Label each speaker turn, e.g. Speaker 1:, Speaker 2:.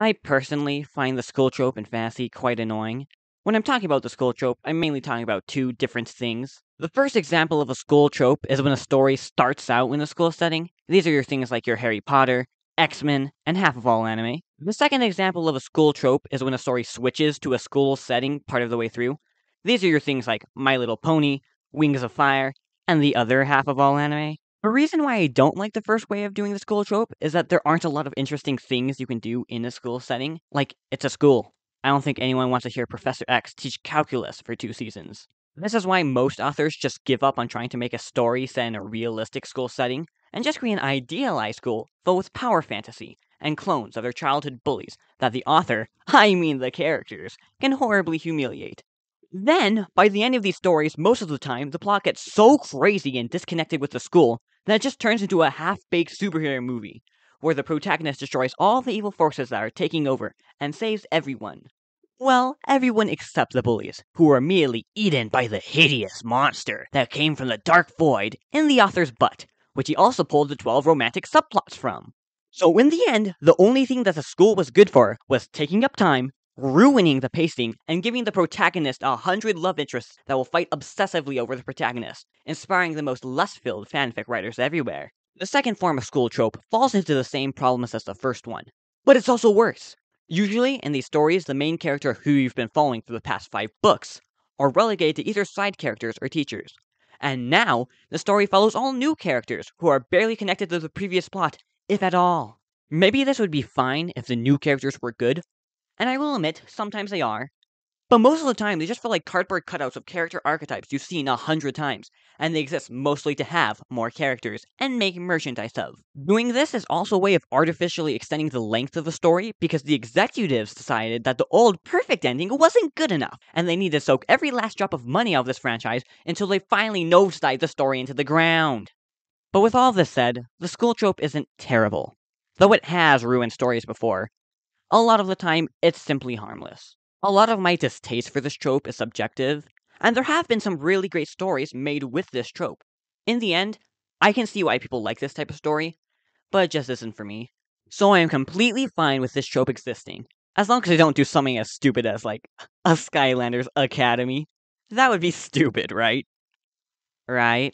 Speaker 1: I personally find the school trope in fantasy quite annoying. When I'm talking about the school trope, I'm mainly talking about two different things. The first example of a school trope is when a story starts out in a school setting. These are your things like your Harry Potter, X-Men, and half of all anime. The second example of a school trope is when a story switches to a school setting part of the way through. These are your things like My Little Pony, Wings of Fire, and the other half of all anime. The reason why I don't like the first way of doing the school trope is that there aren't a lot of interesting things you can do in a school setting. Like, it's a school. I don't think anyone wants to hear Professor X teach calculus for 2 seasons. This is why most authors just give up on trying to make a story set in a realistic school setting, and just create an idealized school filled with power fantasy and clones of their childhood bullies that the author, I mean the characters, can horribly humiliate. Then, by the end of these stories, most of the time, the plot gets so crazy and disconnected with the school that it just turns into a half-baked superhero movie, where the protagonist destroys all the evil forces that are taking over and saves everyone. Well, everyone except the bullies, who were immediately eaten by the hideous monster that came from the dark void in the author's butt, which he also pulled the 12 romantic subplots from. So in the end, the only thing that the school was good for was taking up time, ruining the pacing, and giving the protagonist 100 love interests that will fight obsessively over the protagonist, inspiring the most lust-filled fanfic writers everywhere. The second form of school trope falls into the same problems as the first one, but it's also worse. Usually, in these stories, the main character who you've been following for the past 5 books are relegated to either side characters or teachers. And now, the story follows all new characters who are barely connected to the previous plot, if at all. Maybe this would be fine if the new characters were good, and I will admit, sometimes they are. But most of the time, they just feel like cardboard cutouts of character archetypes you've seen 100 times, and they exist mostly to have more characters and make merchandise of. Doing this is also a way of artificially extending the length of the story because the executives decided that the old perfect ending wasn't good enough, and they need to soak every last drop of money out of this franchise until they finally nosedive the story into the ground. But with all this said, the school trope isn't terrible. Though it has ruined stories before, a lot of the time, it's simply harmless. A lot of my distaste for this trope is subjective, and there have been some really great stories made with this trope. In the end, I can see why people like this type of story, but it just isn't for me. So I am completely fine with this trope existing, as long as they don't do something as stupid as, like, a Skylanders Academy. That would be stupid, right? Right?